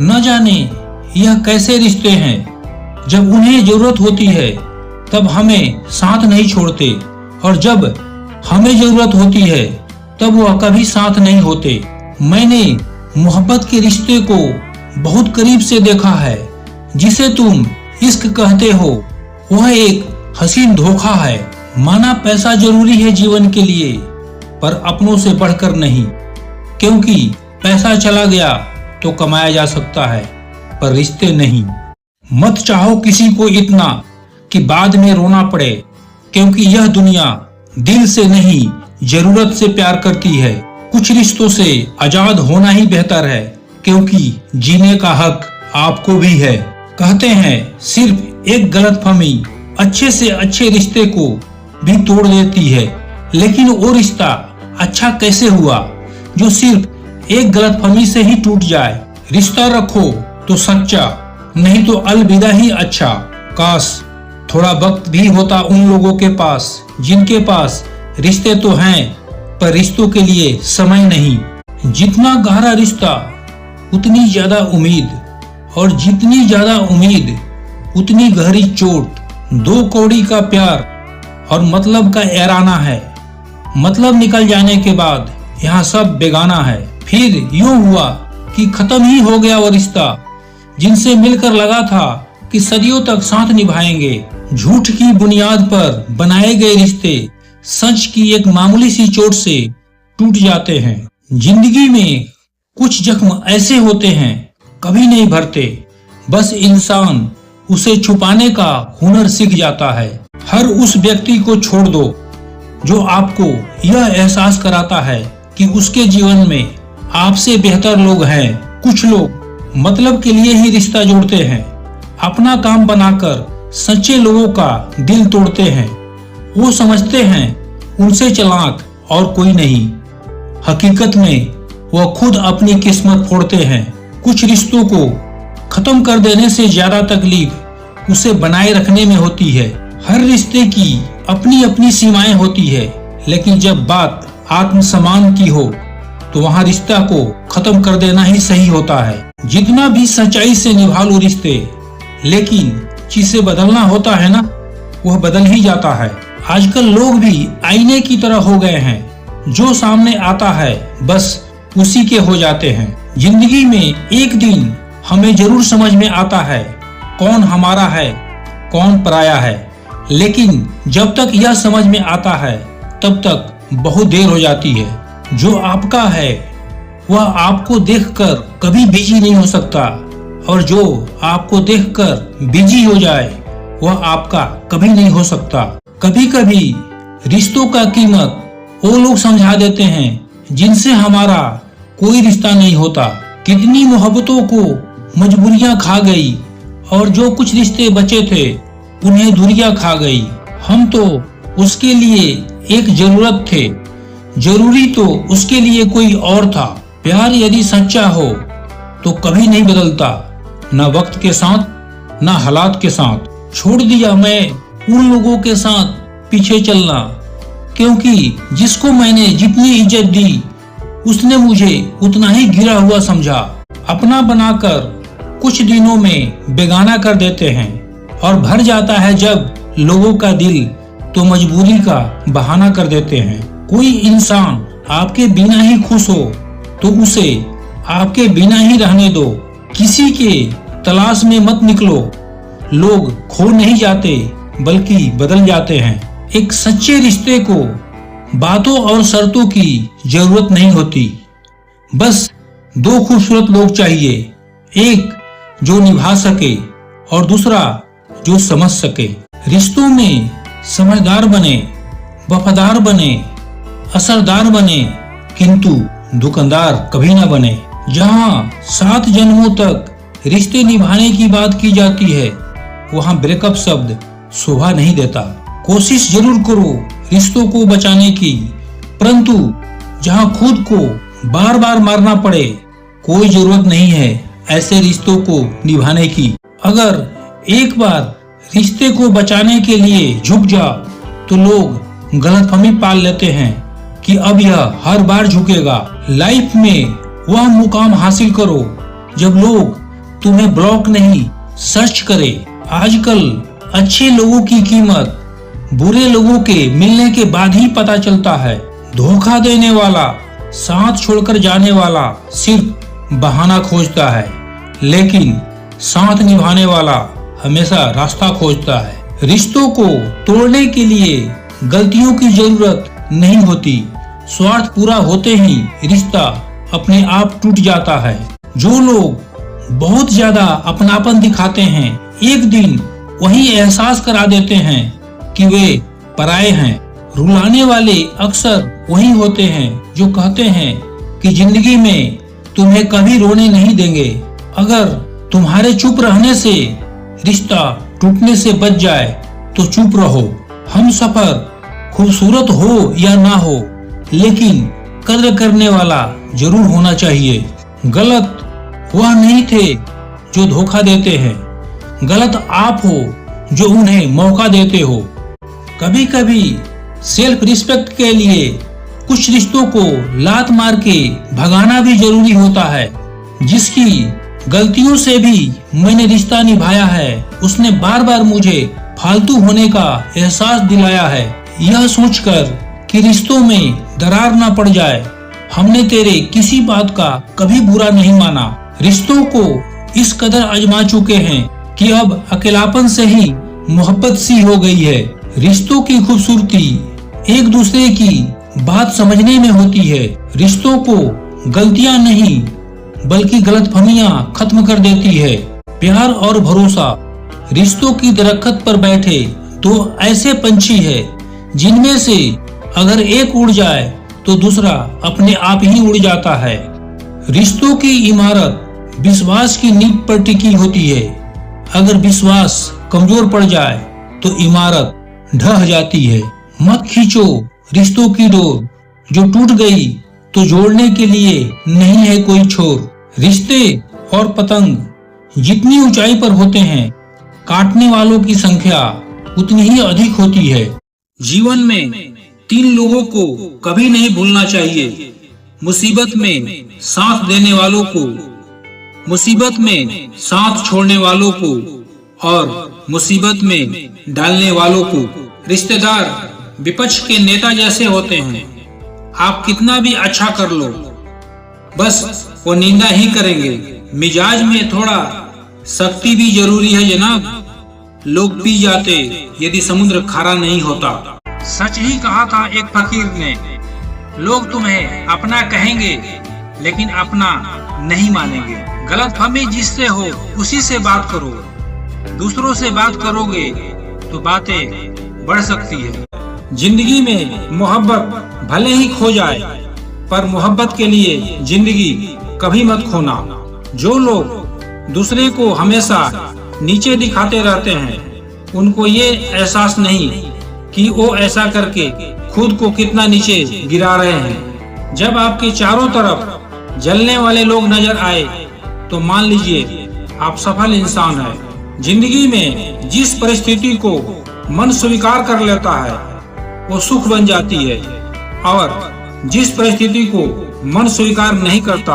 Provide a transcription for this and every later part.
न जाने यह कैसे रिश्ते हैं, जब उन्हें जरूरत होती है तब हमें साथ नहीं छोड़ते और जब हमें जरूरत होती है तब वह कभी साथ नहीं होते। मैंने मोहब्बत के रिश्ते को बहुत करीब से देखा है। जिसे तुम इश्क कहते हो वह एक हसीन धोखा है। माना पैसा जरूरी है जीवन के लिए, पर अपनों से बढ़कर नहीं, क्योंकि पैसा चला गया तो कमाया जा सकता है पर रिश्ते नहीं। मत चाहो किसी को इतना कि बाद में रोना पड़े, क्योंकि यह दुनिया दिल से नहीं जरूरत से प्यार करती है। कुछ रिश्तों से आजाद होना ही बेहतर है, क्योंकि जीने का हक आपको भी है। कहते हैं सिर्फ एक गलतफहमी अच्छे से अच्छे रिश्ते को भी तोड़ देती है, लेकिन वो रिश्ता अच्छा कैसे हुआ जो सिर्फ एक गलतफहमी से ही टूट जाए। रिश्ता रखो तो सच्चा, नहीं तो अलविदा ही अच्छा। काश थोड़ा वक्त भी होता उन लोगों के पास जिनके पास रिश्ते तो हैं पर रिश्तों के लिए समय नहीं। जितना गहरा रिश्ता उतनी ज्यादा उम्मीद, और जितनी ज्यादा उम्मीद उतनी गहरी चोट। दो कौड़ी का प्यार और मतलब का एराना है। मतलब निकल जाने के बाद यहाँ सब बेगाना है। फिर यूं हुआ कि खत्म ही हो गया वो रिश्ता जिनसे मिलकर लगा था कि सदियों तक साथ निभाएंगे। झूठ की बुनियाद पर बनाए गए रिश्ते सच की एक मामूली सी चोट से टूट जाते हैं। जिंदगी में कुछ जख्म ऐसे होते हैं कभी नहीं भरते, बस इंसान उसे छुपाने का हुनर सीख जाता है। हर उस व्यक्ति को छोड़ दो जो आपको यह एहसास कराता है कि उसके जीवन में आपसे बेहतर लोग हैं। कुछ लोग मतलब के लिए ही रिश्ता जोड़ते हैं, अपना काम बनाकर सच्चे लोगों का दिल तोड़ते हैं। वो समझते हैं उनसे चालाक और कोई नहीं, हकीकत में वह खुद अपनी किस्मत फोड़ते हैं। कुछ रिश्तों को खत्म कर देने से ज्यादा तकलीफ उसे बनाए रखने में होती है। हर रिश्ते की अपनी अपनी सीमाएं होती है, लेकिन जब बात आत्मसम्मान की हो तो वहाँ रिश्ता को खत्म कर देना ही सही होता है। जितना भी सच्चाई से निभा लो रिश्ते, लेकिन जिसे बदलना होता है ना, वह बदल ही जाता है। आजकल लोग भी आईने की तरह हो गए हैं, जो सामने आता है बस उसी के हो जाते हैं। जिंदगी में एक दिन हमें जरूर समझ में आता है कौन हमारा है कौन पराया है, लेकिन जब तक यह समझ में आता है तब तक बहुत देर हो जाती है। जो आपका है वह आपको देखकर कभी बिजी नहीं हो सकता, और जो आपको देखकर बिजी हो जाए वह आपका कभी नहीं हो सकता। कभी कभी रिश्तों का कीमत वो लोग समझा देते हैं जिनसे हमारा कोई रिश्ता नहीं होता। कितनी मोहब्बतों को मजबूरियां खा गई, और जो कुछ रिश्ते बचे थे उन्हें दूरियां खा गई। हम तो उसके लिए एक जरूरत थे, जरूरी तो उसके लिए कोई और था। प्यार यदि सच्चा हो तो कभी नहीं बदलता, न वक्त के साथ न हालात के साथ। छोड़ दिया मैं उन लोगों के साथ पीछे चलना, क्योंकि जिसको मैंने जितनी इज्जत दी उसने मुझे उतना ही गिरा हुआ समझा। अपना बनाकर कुछ दिनों में बेगाना कर देते हैं, और भर जाता है जब लोगों का दिल तो मजबूरी का बहाना कर देते हैं। कोई इंसान आपके बिना ही खुश हो तो उसे आपके बिना ही रहने दो। किसी के तलाश में मत निकलो। लोग खो नहीं जाते बल्कि बदल जाते हैं। एक सच्चे रिश्ते को बातों और शर्तों की जरूरत नहीं होती, बस दो खूबसूरत लोग चाहिए, एक जो निभा सके और दूसरा जो समझ सके। रिश्तों में समझदार बने, वफादार बने, असरदार बने, किंतु दुकानदार कभी ना बने। जहाँ 7 जन्मों तक रिश्ते निभाने की बात की जाती है, वहाँ ब्रेकअप शब्द शोभा नहीं देता। कोशिश जरूर करो रिश्तों को बचाने की, परंतु जहाँ खुद को बार बार मारना पड़े, कोई जरूरत नहीं है ऐसे रिश्तों को निभाने की। अगर एक बार रिश्ते को बचाने के लिए झुक जाओ तो लोग गलतफहमी पाल लेते हैं कि अब यह हर बार झुकेगा। लाइफ में वह मुकाम हासिल करो जब लोग तुम्हें ब्लॉक नहीं सर्च करें। आजकल अच्छे लोगों की कीमत बुरे लोगों के मिलने के बाद ही पता चलता है। धोखा देने वाला, साथ छोड़कर जाने वाला सिर्फ बहाना खोजता है, लेकिन साथ निभाने वाला हमेशा रास्ता खोजता है। रिश्तों को तोड़ने के लिए गलतियों की जरूरत नहीं होती। स्वार्थ पूरा होते ही रिश्ता अपने आप टूट जाता है। जो लोग बहुत ज्यादा अपनापन दिखाते हैं, एक दिन वही एहसास करा देते हैं कि वे पराये हैं। रुलाने वाले अक्सर वही होते हैं जो कहते हैं कि जिंदगी में तुम्हें कभी रोने नहीं देंगे। अगर तुम्हारे चुप रहने से रिश्ता टूटने से बच जाए तो चुप रहो। हम सफर खूबसूरत हो या ना हो, लेकिन कद्र करने वाला जरूर होना चाहिए। गलत वह नहीं थे जो धोखा देते हैं, गलत आप हो जो उन्हें मौका देते हो। कभी कभी सेल्फ रिस्पेक्ट के लिए कुछ रिश्तों को लात मार के भगाना भी जरूरी होता है। जिसकी गलतियों से भी मैंने रिश्ता निभाया है, उसने बार बार मुझे फालतू होने का एहसास दिलाया है। यह सोचकर कि रिश्तों में दरार न पड़ जाए, हमने तेरे किसी बात का कभी बुरा नहीं माना। रिश्तों को इस कदर आजमा चुके हैं कि अब अकेलापन से ही मोहब्बत सी हो गई है। रिश्तों की खूबसूरती एक दूसरे की बात समझने में होती है। रिश्तों को गलतियां नहीं बल्कि गलतफहमियां खत्म कर देती है। प्यार और भरोसा रिश्तों की दरख्त पर बैठे दो ऐसे पंछी है जिनमें से अगर एक उड़ जाए तो दूसरा अपने आप ही उड़ जाता है। रिश्तों की इमारत विश्वास की नींव पर टिकी होती है। अगर विश्वास कमजोर पड़ जाए तो इमारत ढह जाती है। मत खींचो रिश्तों की डोर, जो टूट गई तो जोड़ने के लिए नहीं है कोई छोर। रिश्ते और पतंग जितनी ऊंचाई पर होते हैं, काटने वालों की संख्या उतनी ही अधिक होती है। जीवन में 3 लोगों को कभी नहीं भूलना चाहिए। मुसीबत में साथ देने वालों को, मुसीबत में साथ छोड़ने वालों को और मुसीबत में डालने वालों को। रिश्तेदार विपक्ष के नेता जैसे होते हैं। आप कितना भी अच्छा कर लो, बस वो निंदा ही करेंगे। मिजाज में थोड़ा सख्ती भी जरूरी है जनाब। लोग पी जाते यदि समुद्र खारा नहीं होता। सच ही कहा था एक फकीर ने, लोग तुम्हें अपना कहेंगे लेकिन अपना नहीं मानेंगे। गलतफहमी जिससे हो उसी से बात करो। दूसरों से बात करोगे तो बातें बढ़ सकती है। जिंदगी में मोहब्बत भले ही खो जाए, पर मोहब्बत के लिए जिंदगी कभी मत खोना। जो लोग दूसरे को हमेशा नीचे दिखाते रहते हैं, उनको ये एहसास नहीं कि वो ऐसा करके खुद को कितना नीचे गिरा रहे हैं। जब आपके चारों तरफ जलने वाले लोग नजर आए तो मान लीजिए आप सफल इंसान हैं। जिंदगी में जिस परिस्थिति को मन स्वीकार कर लेता है वो सुख बन जाती है, और जिस परिस्थिति को मन स्वीकार नहीं करता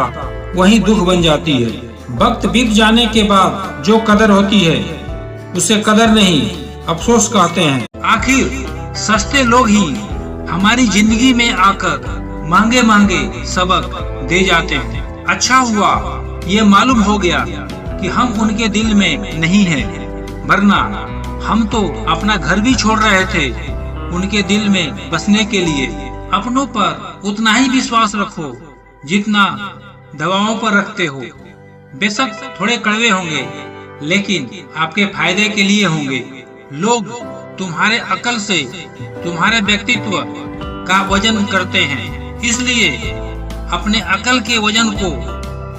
वही दुख बन जाती है। वक्त बीत जाने के बाद जो कदर होती है उसे कदर नहीं अफसोस कहते हैं। आखिर सस्ते लोग ही हमारी जिंदगी में आकर महंगे महंगे सबक दे जाते हैं। अच्छा हुआ ये मालूम हो गया कि हम उनके दिल में नहीं हैं, वरना हम तो अपना घर भी छोड़ रहे थे उनके दिल में बसने के लिए। अपनों पर उतना ही विश्वास रखो जितना दवाओं पर रखते हो। बेशक थोड़े कड़वे होंगे, लेकिन आपके फायदे के लिए होंगे। लोग तुम्हारे अकल से तुम्हारे व्यक्तित्व का वजन करते हैं, इसलिए अपने अकल के वजन को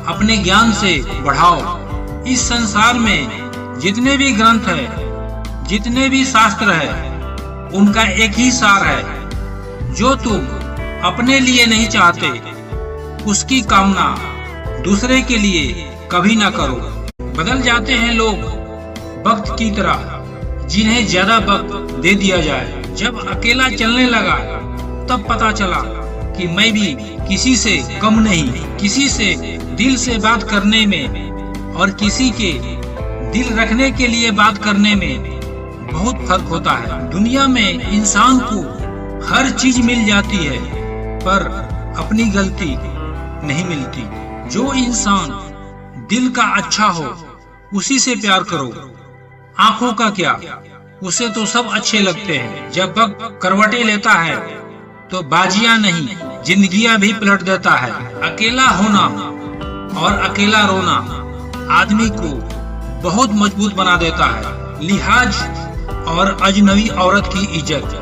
अपने ज्ञान से बढ़ाओ। इस संसार में जितने भी ग्रंथ है, जितने भी शास्त्र है, उनका एक ही सार है, जो तुम अपने लिए नहीं चाहते उसकी कामना दूसरे के लिए कभी ना करो। बदल जाते हैं लोग वक्त की तरह, जिन्हें ज्यादा वक्त दे दिया जाए। जब अकेला चलने लगा तब पता चला कि मैं भी किसी से कम नहीं। किसी से दिल से बात करने में और किसी के दिल रखने के लिए बात करने में बहुत फर्क होता है। दुनिया में इंसान को हर चीज मिल जाती है पर अपनी गलती नहीं मिलती। जो इंसान दिल का अच्छा हो उसी से प्यार करो। आंखों का क्या, उसे तो सब अच्छे लगते हैं। जब वक्त करवटें लेता है तो बाजियां नहीं जिंदगियां भी पलट देता है। अकेला होना और अकेला रोना आदमी को बहुत मजबूत बना देता है। लिहाज और अजनबी औरत की इज्जत,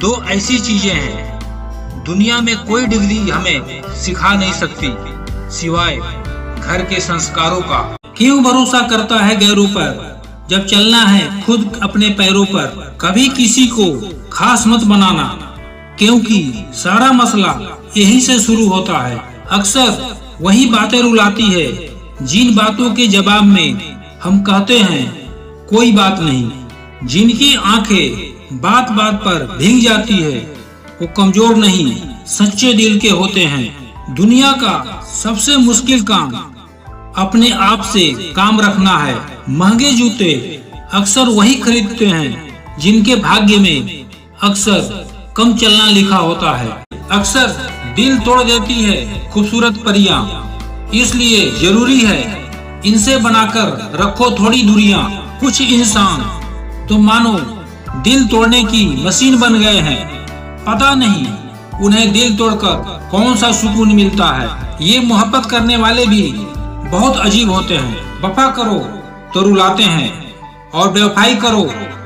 दो ऐसी चीजें हैं दुनिया में कोई डिग्री हमें सिखा नहीं सकती सिवाय घर के संस्कारों का। क्यों भरोसा करता है गैरों पर जब चलना है खुद अपने पैरों पर। कभी किसी को खास मत बनाना क्योंकि सारा मसला यही से शुरू होता है। अक्सर वही बातें रुलाती है जिन बातों के जवाब में हम कहते हैं कोई बात नहीं। जिनकी आंखें बात बात पर भीग जाती है वो कमजोर नहीं सच्चे दिल के होते हैं। दुनिया का सबसे मुश्किल काम अपने आप से काम रखना है। महंगे जूते अक्सर वही खरीदते हैं जिनके भाग्य में अक्सर कम चलना लिखा होता है। अक्सर दिल तोड़ देती है खूबसूरत परियां, इसलिए जरूरी है इनसे बनाकर रखो थोड़ी दूरियां। कुछ इंसान तो मानो दिल तोड़ने की मशीन बन गए हैं। पता नहीं उन्हें दिल तोड़कर कौन सा सुकून मिलता है। ये मोहब्बत करने वाले भी बहुत अजीब होते हैं। वफा करो तो रुलाते हैं और बेवफाई करो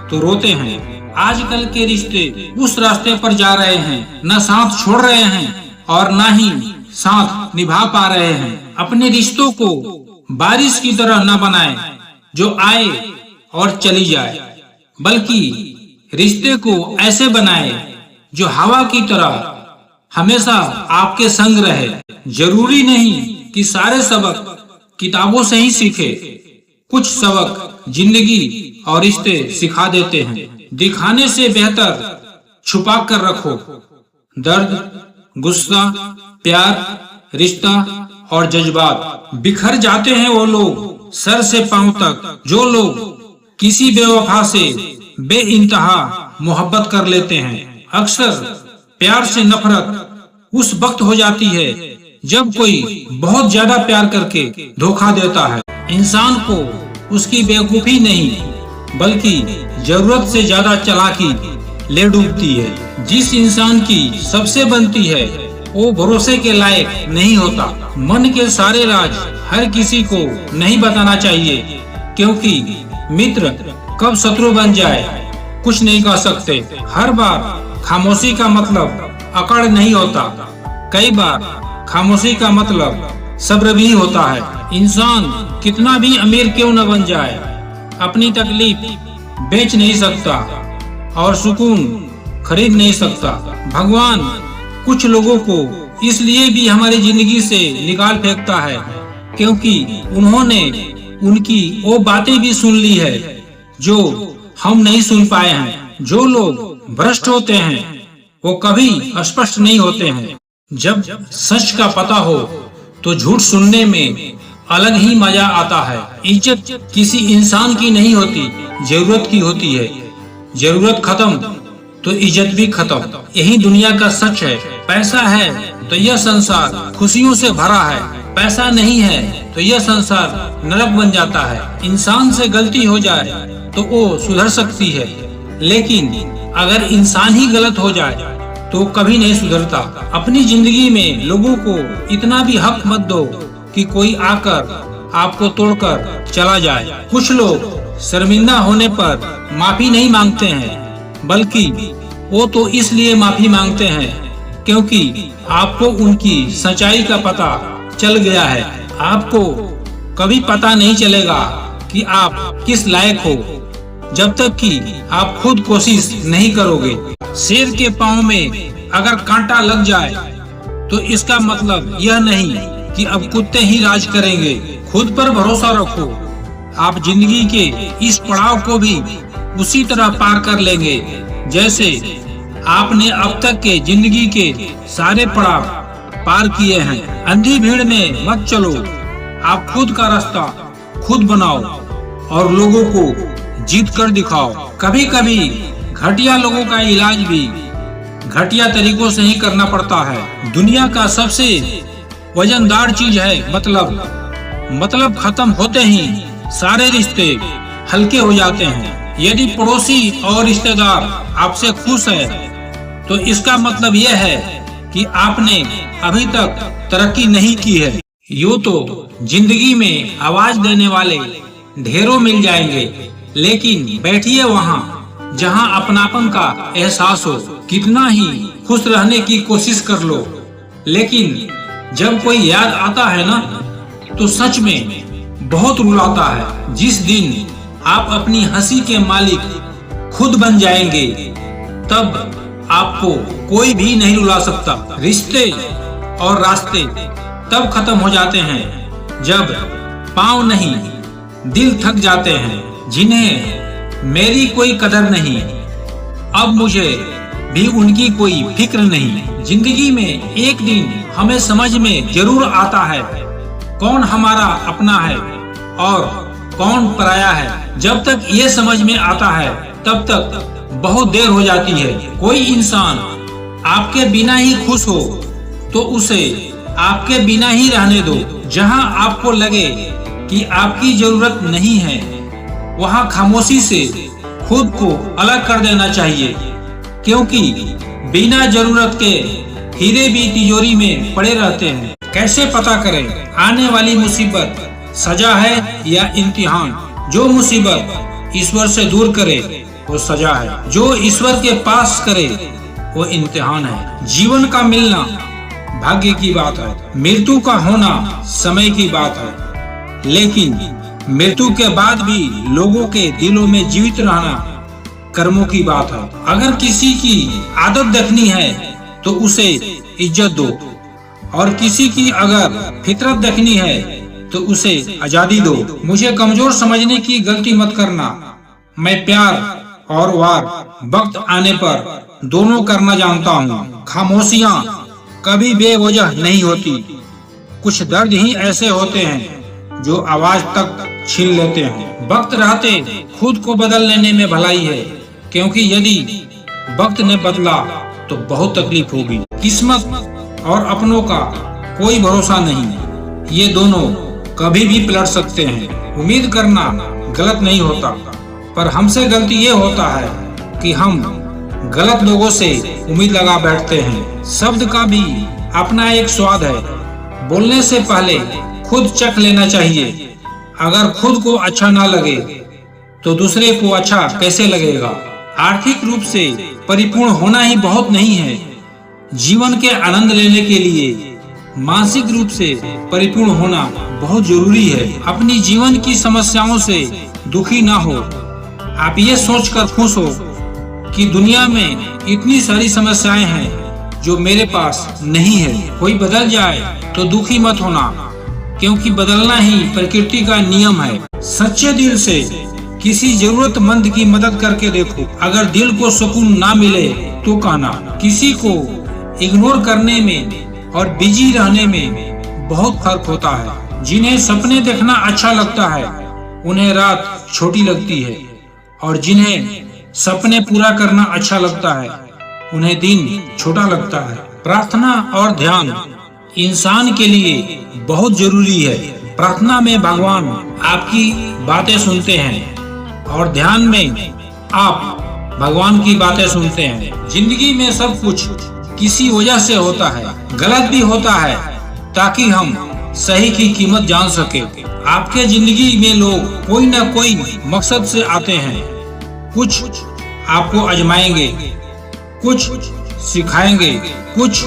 तो रोते हैं। आजकल के रिश्ते उस रास्ते पर जा रहे हैं, न साथ छोड़ रहे हैं और न ही साथ निभा पा रहे हैं। अपने रिश्तों को बारिश की तरह न बनाएं जो आए और चली जाए, बल्कि रिश्ते को ऐसे बनाएं जो हवा की तरह हमेशा आपके संग रहे। जरूरी नहीं कि सारे सबक किताबों से ही सीखे, कुछ सबक जिंदगी और रिश्ते सिखा देते हैं। दिखाने से बेहतर छुपा कर रखो। दर्द, गुस्सा, प्यार, रिश्ता और जज्बात बिखर जाते हैं वो लोग सर से पांव तक जो लोग किसी बेवफा से बेइंतहा मोहब्बत कर लेते हैं। अक्सर प्यार से नफरत उस वक्त हो जाती है जब कोई बहुत ज्यादा प्यार करके धोखा देता है। इंसान को उसकी बेवकूफी नहीं बल्कि जरूरत से ज्यादा चालाकी ले डूबती है। जिस इंसान की सबसे बनती है वो भरोसे के लायक नहीं होता। मन के सारे राज हर किसी को नहीं बताना चाहिए क्योंकि मित्र कब शत्रु बन जाए कुछ नहीं कह सकते। हर बार खामोशी का मतलब अकड़ नहीं होता, कई बार खामोशी का मतलब सब्र भी होता है। इंसान कितना भी अमीर क्यों न बन जाए अपनी तकलीफ बेच नहीं सकता और सुकून खरीद नहीं सकता। भगवान कुछ लोगों को इसलिए भी हमारी जिंदगी से निकाल फेंकता है क्योंकि उन्होंने उनकी वो बातें भी सुन ली है जो हम नहीं सुन पाए हैं। जो लोग भ्रष्ट होते हैं वो कभी स्पष्ट नहीं होते हैं। जब सच का पता हो तो झूठ सुनने में अलग ही मजा आता है। इज्जत किसी इंसान की नहीं होती, जरूरत की होती है। जरूरत खत्म तो इज्जत भी खत्म। यही दुनिया का सच है। पैसा है तो यह संसार खुशियों से भरा है, पैसा नहीं है तो यह संसार नरक बन जाता है। इंसान से गलती हो जाए तो वो सुधर सकती है, लेकिन अगर इंसान ही गलत हो जाए तो कभी नहीं सुधरता। अपनी जिंदगी में लोगों को इतना भी हक मत दो कि कोई आकर आपको तोड़कर चला जाए। कुछ लोग शर्मिंदा होने पर माफी नहीं मांगते हैं, बल्कि वो तो इसलिए माफी मांगते हैं क्योंकि आपको उनकी सच्चाई का पता चल गया है। आपको कभी पता नहीं चलेगा कि आप किस लायक हो जब तक कि आप खुद कोशिश नहीं करोगे। शेर के पाँव में अगर कांटा लग जाए तो इसका मतलब यह नहीं कि अब कुत्ते ही राज करेंगे। खुद पर भरोसा रखो, आप जिंदगी के इस पड़ाव को भी उसी तरह पार कर लेंगे जैसे आपने अब तक के जिंदगी के सारे पड़ाव पार किए हैं। अंधी भीड़ में मत चलो, आप खुद का रास्ता खुद बनाओ और लोगों को जीत कर दिखाओ। कभी कभी घटिया लोगों का इलाज भी घटिया तरीकों से ही करना पड़ता है। दुनिया का सबसे वजनदार चीज है मतलब खत्म होते ही सारे रिश्ते हल्के हो जाते हैं। यदि पड़ोसी और रिश्तेदार आपसे खुश है तो इसका मतलब यह है कि आपने अभी तक तरक्की नहीं की है। यूं तो जिंदगी में आवाज देने वाले ढेरों मिल जाएंगे, लेकिन बैठिए वहाँ जहाँ अपनापन का एहसास हो। कितना ही खुश रहने की कोशिश कर लो, लेकिन जब कोई याद आता है ना तो सच में बहुत रुलाता है। जिस दिन आप अपनी हंसी के मालिक खुद बन जाएंगे तब आपको कोई भी नहीं रुला सकता। रिश्ते और रास्ते तब खत्म हो जाते हैं जब पाँव नहीं दिल थक जाते हैं। जिन्हें मेरी कोई कदर नहीं, अब मुझे भी उनकी कोई फिक्र नहीं। जिंदगी में एक दिन हमें समझ में जरूर आता है कौन हमारा अपना है और कौन पराया है। जब तक ये समझ में आता है तब तक बहुत देर हो जाती है। कोई इंसान आपके बिना ही खुश हो तो उसे आपके बिना ही रहने दो। जहां आपको लगे कि आपकी जरूरत नहीं है, वहां खामोशी से खुद को अलग कर देना चाहिए, क्योंकि बिना जरूरत के हीरे भी तिजोरी में पड़े रहते हैं। कैसे पता करें आने वाली मुसीबत सजा है या इम्तिहान? जो मुसीबत ईश्वर से दूर करे वो सजा है, जो ईश्वर के पास करे वो इम्तिहान है। जीवन का मिलना भाग्य की बात है, मृत्यु का होना समय की बात है, लेकिन मृत्यु के बाद भी लोगों के दिलों में जीवित रहना कर्मों की बात है। अगर किसी की आदत देखनी है तो उसे इज्जत दो, और किसी की अगर फितरत देखनी है तो उसे आजादी दो। मुझे कमजोर समझने की गलती मत करना। मैं प्यार और वार वक्त आने पर दोनों करना जानता हूँ। खामोशियाँ कभी बेवजह नहीं होती। कुछ दर्द ही ऐसे होते हैं जो आवाज तक छीन लेते हैं। वक्त रहते खुद को बदल लेने में भलाई है, क्योंकि यदि वक्त ने बदला तो बहुत तकलीफ होगी। किस्मत और अपनों का कोई भरोसा नहीं, ये दोनों कभी भी पलट सकते हैं। उम्मीद करना गलत नहीं होता, पर हमसे गलती ये होता है कि हम गलत लोगों से उम्मीद लगा बैठते हैं। शब्द का भी अपना एक स्वाद है। बोलने से पहले खुद चख लेना चाहिए। अगर खुद को अच्छा ना लगे तो दूसरे को अच्छा कैसे लगेगा? आर्थिक रूप से परिपूर्ण होना ही बहुत नहीं है। जीवन के आनंद लेने के लिए मानसिक रूप से परिपूर्ण होना बहुत जरूरी है। अपनी जीवन की समस्याओं से दुखी ना हो। आप ये सोचकर खुश हो कि दुनिया में इतनी सारी समस्याएं हैं जो मेरे पास नहीं है। कोई बदल जाए तो दुखी मत होना, क्योंकि बदलना ही प्रकृति का नियम है। सच्चे दिल से किसी जरूरतमंद की मदद करके देखो। अगर दिल को सुकून ना मिले तो कहना। किसी को इग्नोर करने में और बिजी रहने में बहुत फर्क होता है। जिन्हें सपने देखना अच्छा लगता है उन्हें रात छोटी लगती है, और जिन्हें सपने पूरा करना अच्छा लगता है उन्हें दिन छोटा लगता है। प्रार्थना और ध्यान इंसान के लिए बहुत जरूरी है। प्रार्थना में भगवान आपकी बातें सुनते हैं और ध्यान में आप भगवान की बातें सुनते हैं। जिंदगी में सब कुछ किसी वजह से होता है, गलत भी होता है, ताकि हम सही की कीमत जान सके। आपके जिंदगी में लोग कोई न कोई मकसद से आते हैं। कुछ आपको आजमाएंगे, कुछ सिखाएंगे, कुछ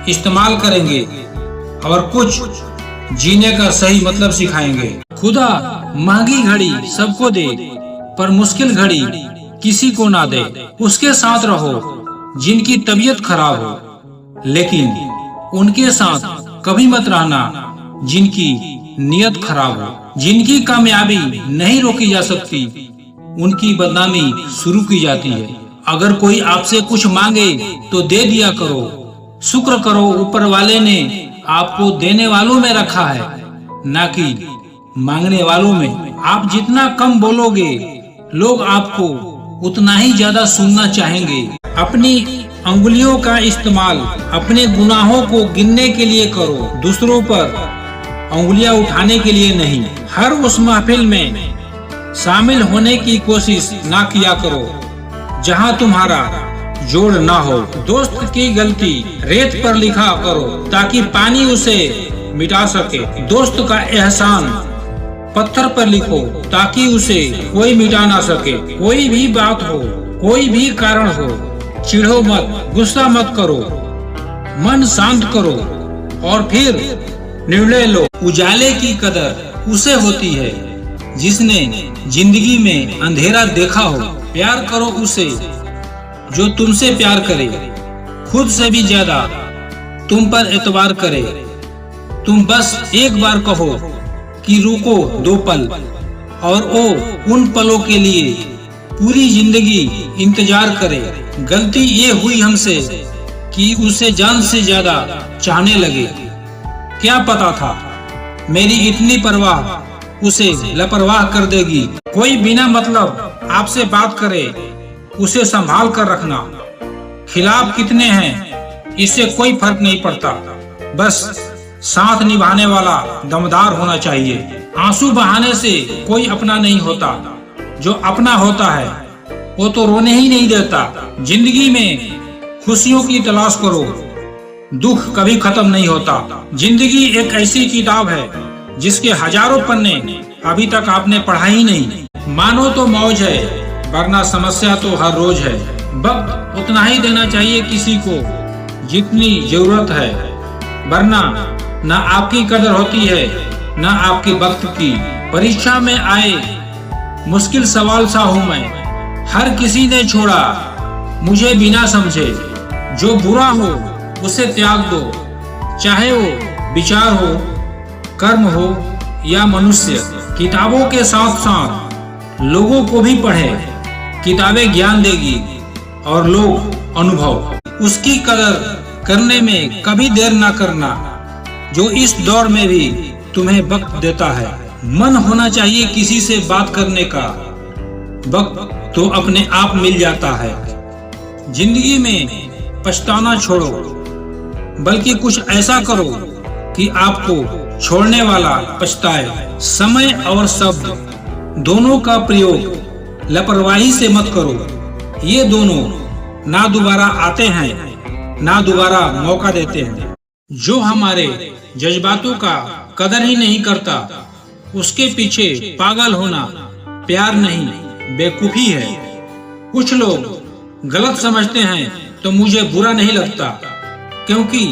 इस्तेमाल करेंगे और कुछ जीने का सही मतलब सिखाएंगे। खुदा महंगी घड़ी सबको दे, पर मुश्किल घड़ी किसी को ना दे। उसके साथ रहो जिनकी तबीयत खराब हो, लेकिन उनके साथ कभी मत रहना जिनकी नियत खराब हो। जिनकी कामयाबी नहीं रोकी जा सकती उनकी बदनामी शुरू की जाती है। अगर कोई आपसे कुछ मांगे तो दे दिया करो। शुक्र करो ऊपर वाले ने आपको देने वालों में रखा है, ना कि मांगने वालों में आप जितना कम बोलोगे, लोग आपको उतना ही ज्यादा सुनना चाहेंगे। अपनी अंगुलियों का इस्तेमाल अपने गुनाहों को गिनने के लिए करो, दूसरों पर अंगुलियां उठाने के लिए नहीं। हर उस महफिल में शामिल होने की कोशिश ना किया करो जहां तुम्हारा जोड़ ना हो। दोस्त की गलती रेत पर लिखा करो ताकि पानी उसे मिटा सके। दोस्त का एहसान पत्थर पर लिखो ताकि उसे कोई मिटा ना सके। कोई भी बात हो, कोई भी कारण हो, चिढ़ो मत, गुस्सा मत करो, मन शांत करो और फिर निर्णय लो। उजाले की कदर उसे होती है जिसने जिंदगी में अंधेरा देखा हो। प्यार करो उसे जो तुमसे प्यार करे, खुद से भी ज्यादा तुम पर एतबार करे। तुम बस एक बार कहो कि रुको 2 पल, और वो उन पलों के लिए पूरी जिंदगी इंतजार करे। गलती ये हुई हमसे कि उसे जान से ज्यादा चाहने लगे। क्या पता था मेरी इतनी परवाह उसे लापरवाह कर देगी। कोई बिना मतलब आपसे बात करे, उसे संभाल कर रखना। खिलाफ कितने हैं इससे कोई फर्क नहीं पड़ता, बस साथ निभाने वाला दमदार होना चाहिए। आंसू बहाने से कोई अपना नहीं होता, जो अपना होता है वो तो रोने ही नहीं देता। जिंदगी में खुशियों की तलाश करो, दुख कभी खत्म नहीं होता। जिंदगी एक ऐसी किताब है जिसके हजारों पन्ने अभी तक आपने पढ़ा ही नहीं। मानो तो मौज है, वरना समस्या तो हर रोज है। वक्त उतना ही देना चाहिए किसी को जितनी जरूरत है, वरना न आपकी कदर होती है न आपके वक्त की। परीक्षा में आए मुश्किल सवाल सा हूँ मैं, हर किसी ने छोड़ा मुझे बिना समझे। जो बुरा हो उसे त्याग दो, चाहे वो विचार हो, कर्म हो या मनुष्य। किताबों के साथ साथ लोगों को भी पढ़े। किताबें ज्ञान देगी और लोग अनुभव। उसकी कदर करने में कभी देर ना करना जो इस दौर में भी तुम्हें वक्त देता है। मन होना चाहिए किसी से बात करने का, वक्त तो अपने आप मिल जाता है। जिंदगी में पछताना छोड़ो, बल्कि कुछ ऐसा करो कि आपको छोड़ने वाला पछताए। समय और शब्द दोनों का प्रयोग लापरवाही से मत करो। ये दोनों ना दोबारा आते हैं ना दोबारा मौका देते हैं। जो हमारे जज्बातों का कदर ही नहीं करता, उसके पीछे पागल होना प्यार नहीं बेवकूफी है। कुछ लोग गलत समझते हैं तो मुझे बुरा नहीं लगता, क्योंकि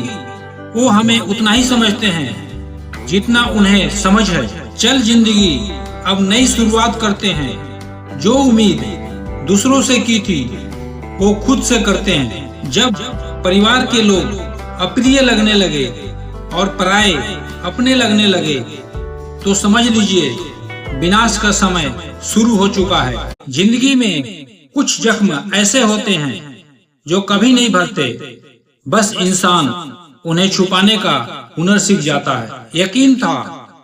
वो हमें उतना ही समझते हैं जितना उन्हें समझ है। चल जिंदगी अब नई शुरुआत करते हैं। जो उम्मीद दूसरों से की थी वो खुद से करते हैं। जब परिवार के लोग अप्रिय लगने लगे और पराये अपने लगने लगे, तो समझ लीजिए विनाश का समय शुरू हो चुका है। जिंदगी में कुछ जख्म ऐसे होते हैं जो कभी नहीं भरते, बस इंसान उन्हें छुपाने का हुनर सीख जाता है। यकीन था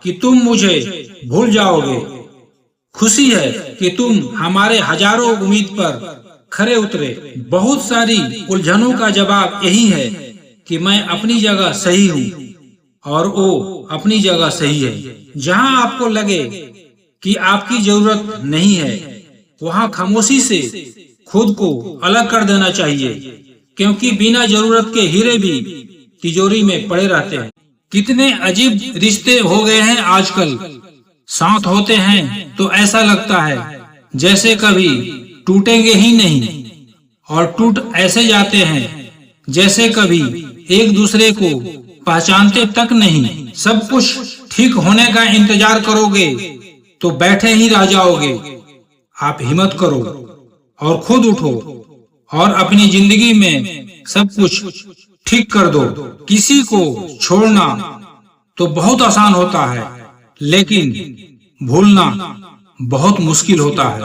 कि तुम मुझे भूल जाओगे। खुशी है कि तुम हमारे हजारों उम्मीद पर खरे उतरे। बहुत सारी उलझनों का जवाब यही है कि मैं अपनी जगह सही हूँ और वो अपनी जगह सही है। जहाँ आपको लगे कि आपकी जरूरत नहीं है, वहाँ खामोशी से खुद को अलग कर देना चाहिए, क्योंकि बिना जरूरत के हीरे भी तिजोरी में पड़े रहते हैं। कितने अजीब रिश्ते हो गए हैं आजकल। साथ होते हैं तो ऐसा लगता है जैसे कभी टूटेंगे ही नहीं, और टूट ऐसे जाते हैं जैसे कभी एक दूसरे को पहचानते तक नहीं। सब कुछ ठीक होने का इंतजार करोगे तो बैठे ही रह जाओगे। आप हिम्मत करो और खुद उठो और अपनी जिंदगी में सब कुछ ठीक कर दो। किसी को छोड़ना तो बहुत आसान होता है, लेकिन भूलना बहुत मुश्किल होता है।